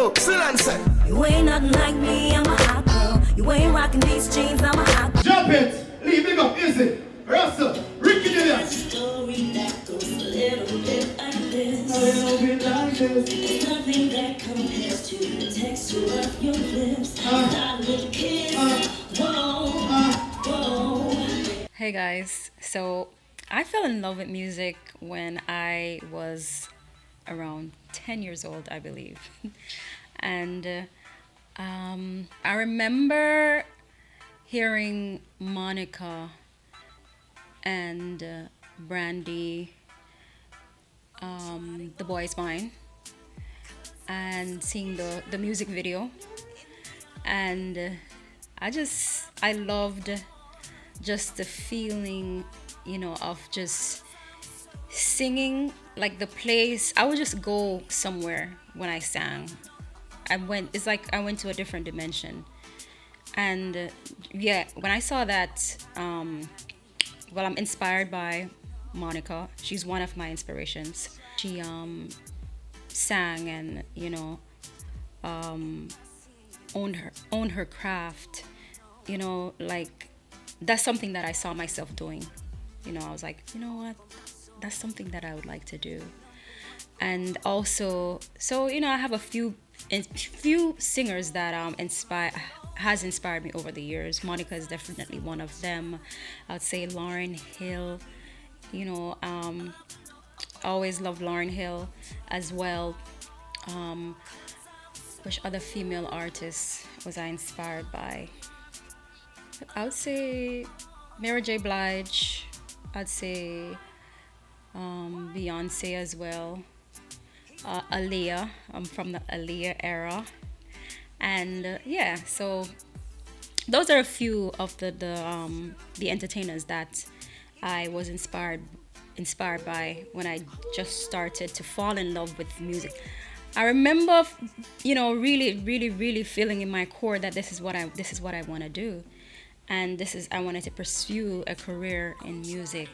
Yo, silence. You ain't nothing like me, I'm a hot girl. You ain't rocking these jeans, I'm a hot girl. Jump it! Lee, big up, easy. Russell, Ricky Dillian. Story that goes a little bit like this. A little bit like this. There's nothing that compares to the texture of your lips. Not a little kiss. Whoa, whoa. Hey guys, so I fell in love with music when I was around 10 years old, I believe. And I remember hearing Monica and Brandy, The Boy's Mine, and seeing the music video. And I loved just the feeling, of just singing, like the place. I would just go somewhere when I sang. It's like I went to a different dimension. And when I saw that, I'm inspired by Monica. She's one of my inspirations. She sang and owned her craft. Like that's something that I saw myself doing. I was like, you know what? That's something that I would like to do. And also, I have a few singers that has inspired me over the years. Monica is definitely one of them. I would say Lauryn Hill. I always loved Lauryn Hill as well. Which other female artists was I inspired by? I would say Mary J. Blige. I'd say Beyonce as well. Aaliyah. I'm from the Aaliyah era. And so those are a few of the entertainers that I was inspired by when I just started to fall in love with music. I remember, really, really, really feeling in my core that this is what I want to do, and I wanted to pursue a career in music.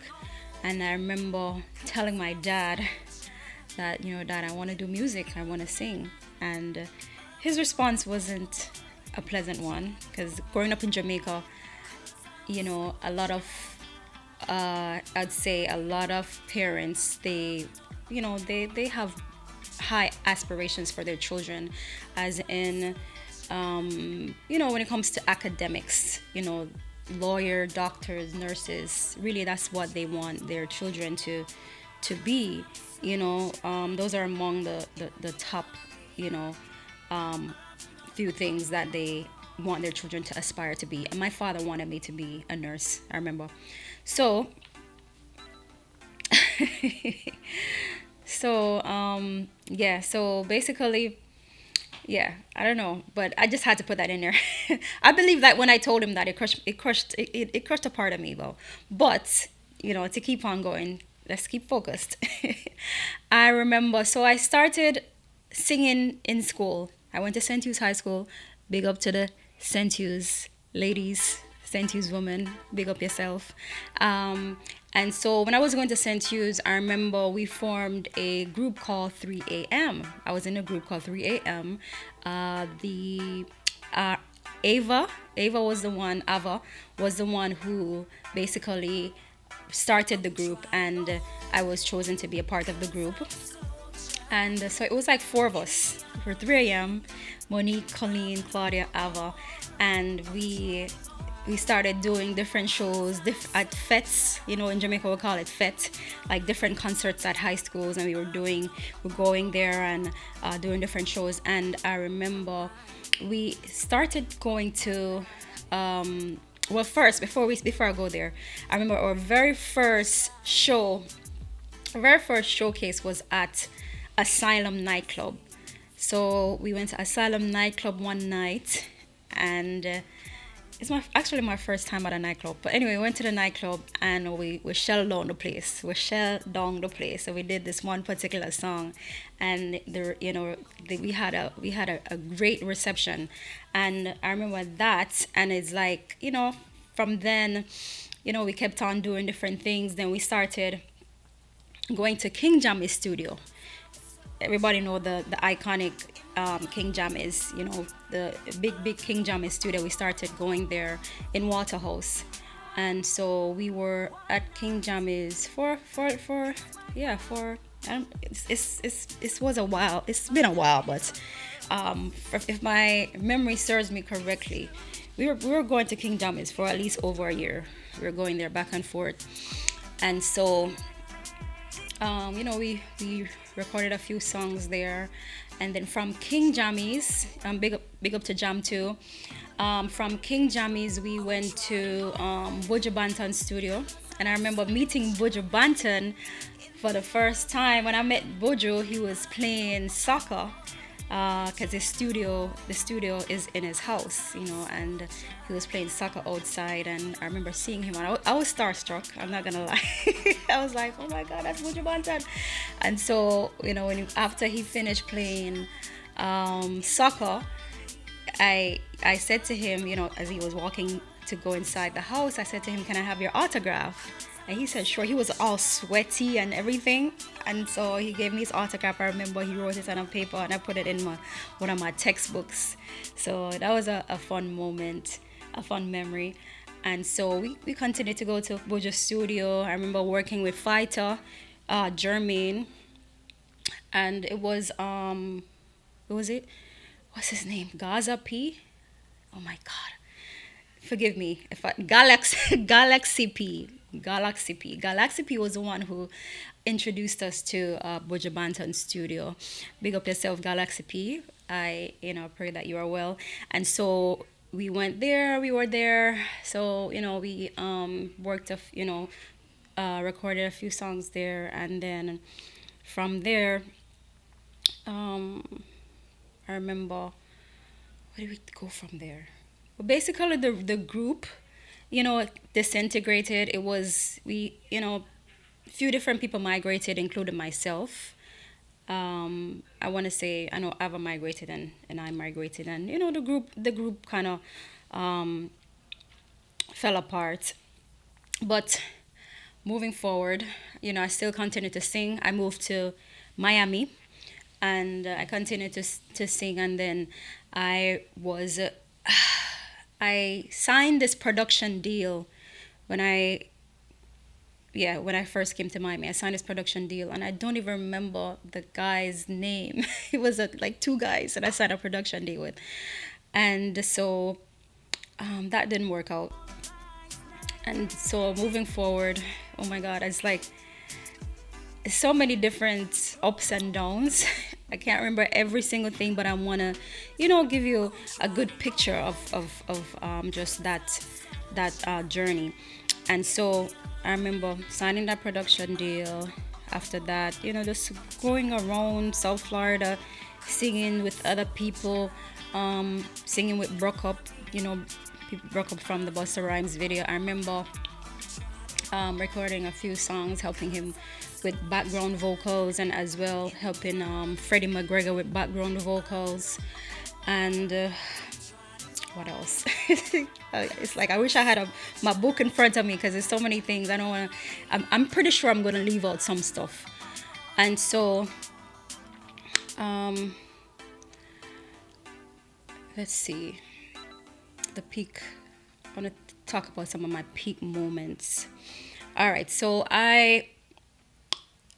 And I remember telling my dad that, Dad, I want to do music, I want to sing. And his response wasn't a pleasant one, because growing up in Jamaica, a lot of I'd say a lot of parents, they have high aspirations for their children, as in when it comes to academics, lawyer, doctors, nurses. Really, that's what they want their children to be. Those are among the top few things that they want their children to aspire to be. And my father wanted me to be a nurse, I remember. So so basically, I don't know, but I just had to put that in there. I believe that when I told him that, it crushed a part of me, though. But to keep on going, let's keep focused. I remember, so I started singing in school. I went to St. Hugh's High School. Big up to the St. Hugh's ladies, St. Hugh's women. Big up yourself. And so when I was going to St. Hugh's, I remember we formed a group called 3 a.m. I was in a group called 3 a.m. Ava was the one who basically started the group, and I was chosen to be a part of the group. And so it was like 4 of us for 3 a.m. Monique, Colleen, Claudia, Ava. And we started doing different shows at fetes. In Jamaica we call it fete, like different concerts at high schools. And we're going there and doing different shows. And I remember we started going to first, before I go there, I remember our very first showcase was at Asylum nightclub. So we went to Asylum nightclub one night, and it's actually my first time at a nightclub. But anyway, we went to the nightclub and we shelled down the place. So we did this one particular song, and we had a great reception. And I remember that, and it's like, from then, we kept on doing different things. Then we started going to King Jammy's studio. everybody know the iconic King Jam is, the big King Jam is studio. We started going there in Waterhouse, and so we were at King Jam is for yeah for it was a while. It's been a while, but if my memory serves me correctly, we were going to King Jammy's for at least over a year. We were going there back and forth, and so we recorded a few songs there, and then from King Jammy's, big up to Jam too. From King Jammy's, we went to Buju Banton studio, and I remember meeting Buju Banton for the first time. When I met Buju, he was playing soccer because the studio is in his house, and he was playing soccer outside. And I remember seeing him, and I was starstruck. I'm not gonna lie. I was like, oh my God, that's Buju Banton. And so, after he finished playing soccer, I said to him, as he was walking to go inside the house, I said to him, can I have your autograph? And he said, sure. He was all sweaty and everything. And so he gave me his autograph. I remember he wrote it on a paper, and I put it in one of my textbooks. So that was a fun moment, a fun memory. And so we continued to go to Buju's studio. I remember working with Fighter, Jermaine. And it was, what was it? What's his name? Gaza P? Oh my God. Forgive me. Galaxy P. Galaxy P was the one who introduced us to Buju Banton studio. Big up yourself, Galaxy P. I pray that you are well. And so we went there. We were there. So we worked recorded a few songs there, and then from there, I remember. Where did we go from there? Well, basically the group, disintegrated. It was few different people migrated, including myself. I want to say, I know Ava migrated and I migrated, and the group kind of fell apart. But moving forward, I still continued to sing. I moved to Miami, and I continued to sing, and then I signed this production deal when I first came to Miami. I signed this production deal, and I don't even remember the guy's name. It was like two guys that I signed a production deal with, and so that didn't work out. And so moving forward, oh my God, it's like so many different ups and downs. I can't remember every single thing, but I want to, give you a good picture of just that journey. And so I remember signing that production deal. After that, just going around South Florida, singing with other people, singing with Brock Up, Brock Up from the Busta Rhymes video. I remember recording a few songs, helping him with background vocals, and as well helping Freddie McGregor with background vocals. And what else? It's like I wish I had my book in front of me, because there's so many things. I don't want to. I'm pretty sure I'm gonna leave out some stuff. And so, let's see. The peak. I want to talk about some of my peak moments. All right, so I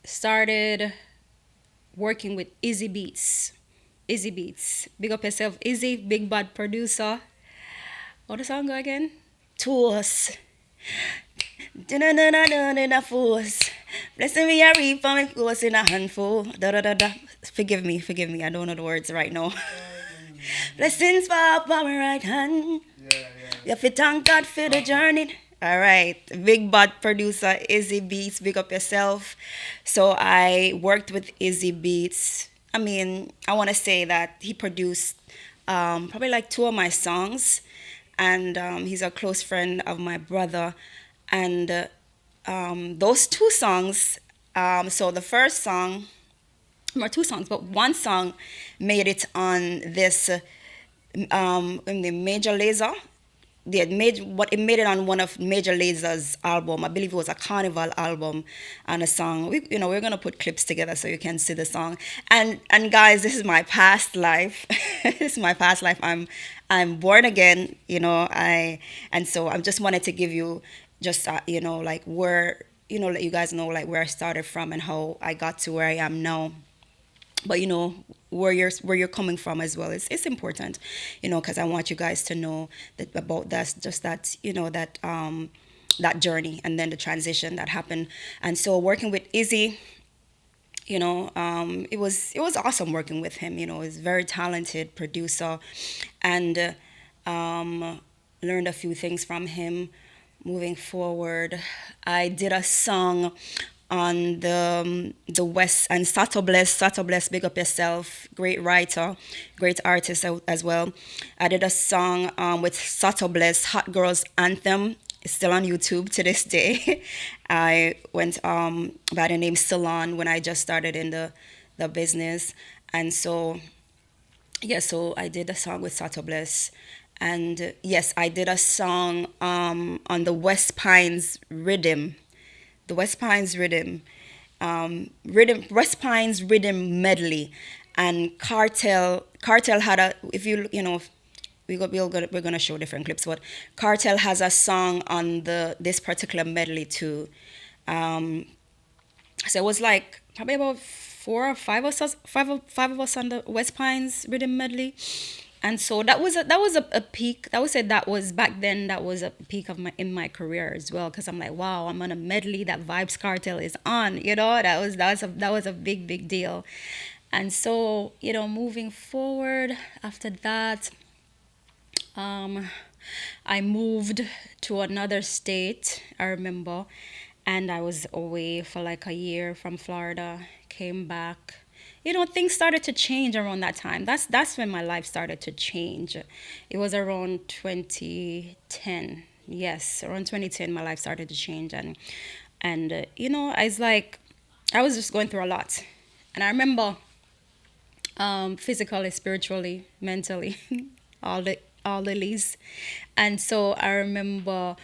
started working with Izzy Beats. Big up yourself, Izzy, big bad producer. What the song go again? To us. In a force. Blessing me, I reap for me, close in a handful. Da da da da. Forgive me. I don't know the words right now. Blessings fall upon my right hand. You have to thank God for the journey. All right, big bad producer Izzy Beats, big up yourself. So I worked with Izzy Beats. I mean, I want to say that he produced probably like two of my songs, and he's a close friend of my brother. And those two songs, so the first song, or two songs, but one song made it on this in the Major Lazer it made it on one of Major Laser's album. I believe it was a Carnival album, and a song. We're gonna put clips together so you can see the song. And guys, this is my past life. This is my past life. I'm born again. And so I just wanted to give you just like where let you guys know like where I started from and how I got to where I am now. But where you're coming from as well, it's important, because I want you guys to know that about that, just that, that journey and then the transition that happened. And so working with Izzy, it was awesome working with him. He's a very talented producer, and learned a few things from him. Moving forward, I did a song on the West, and Sato Bless, big up yourself, great writer, great artist as well. I did a song with Sato Bless, Hot Girls Anthem. It's still on YouTube to this day. I went by the name Salon when I just started in the business. And so, yeah, so I did a song with Sato Bless. And yes, I did a song on the West Pines Rhythm. The West Pines Rhythm Medley. And Cartel had a, if we're gonna show different clips, but Cartel has a song on this particular medley too. So it was like probably about four or five of us, five of us on the West Pines Rhythm Medley. And so that was a peak. I would say that was back then. That was a peak of my career as well, because I'm like, wow, I'm on a medley that Vibes Cartel is on. That was a big deal. And so moving forward after that, I moved to another state. I remember, and I was away for like a year from Florida. Came back. Things started to change around that time. That's when my life started to change. It was around 2010. Yes, around 2010, my life started to change, and I was just going through a lot, and I remember, physically, spiritually, mentally, all the least. And so I remember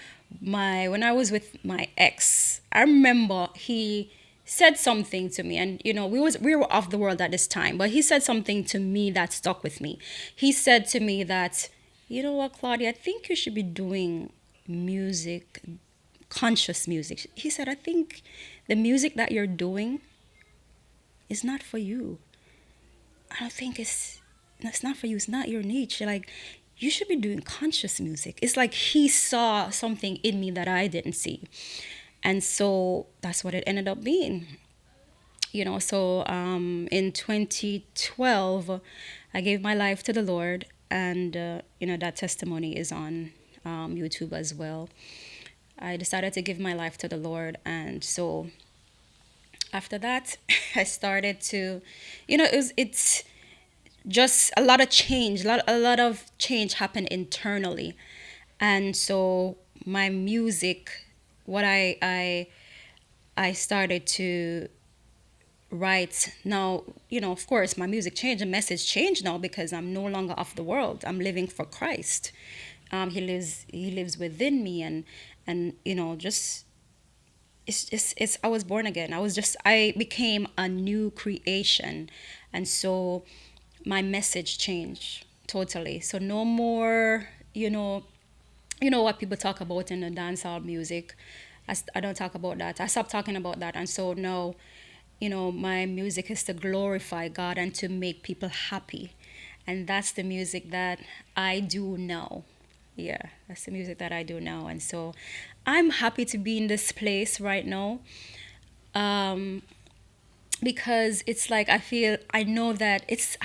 when I was with my ex, I remember he said something to me, and we were off the world at this time, but he said something to me that stuck with me. He said to me that, you know what, Claudia, I think you should be doing music, conscious music. He said, I think the music that you're doing is not for you. I don't think it's not for you. It's not your niche. Like, you should be doing conscious music. It's like he saw something in me that I didn't see. And so that's what it ended up being. So in 2012, I gave my life to the Lord, and that testimony is on YouTube as well. I decided to give my life to the Lord, and so after that, I started to, it's just a lot of change. A lot of change happened internally, and so my music, what I started to write now, of course, my music changed, the message changed now, because I'm no longer of the world. I'm living for Christ. He lives within me, and just it's I was born again. I became a new creation, and so my message changed totally. So no more, what people talk about in the dancehall music. I don't talk about that. I stopped talking about that. And so now, my music is to glorify God and to make people happy. And that's the music that I do now. Yeah, that's the music that I do now. And so I'm happy to be in this place right now. Because it's like I know that it's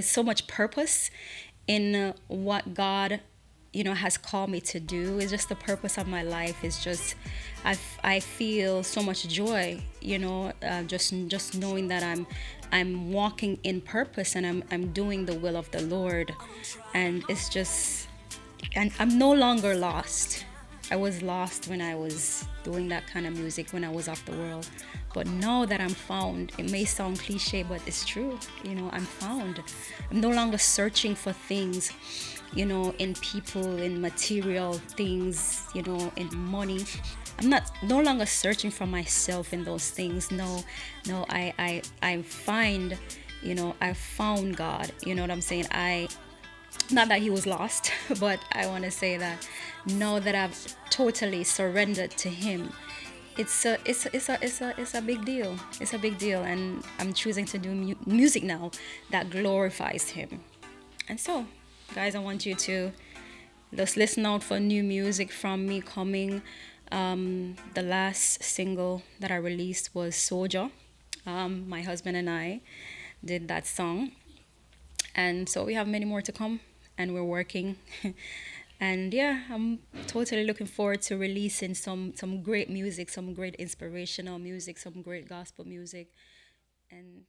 so much purpose in what God has called me to do. It's just the purpose of my life. It's just I feel so much joy, just knowing that I'm walking in purpose, and I'm doing the will of the Lord. And it's just, and I'm no longer lost. I was lost when I was doing that kind of music, when I was off the world. But now that I'm found, it may sound cliche, but it's true. I'm found. I'm no longer searching for things. in people, in material things, in money. I'm not no longer searching for myself in those things. No, no, I find, I found God. You know what I'm saying? Not that he was lost, but I want to say that now that I've totally surrendered to him, it's a big deal. It's a big deal, and I'm choosing to do music now that glorifies him. And so, guys, I want you to just listen out for new music from me coming. The last single that I released was Soldier. My husband and I did that song, and so we have many more to come, and we're working. And yeah, I'm totally looking forward to releasing some great music, some great inspirational music, some great gospel music, and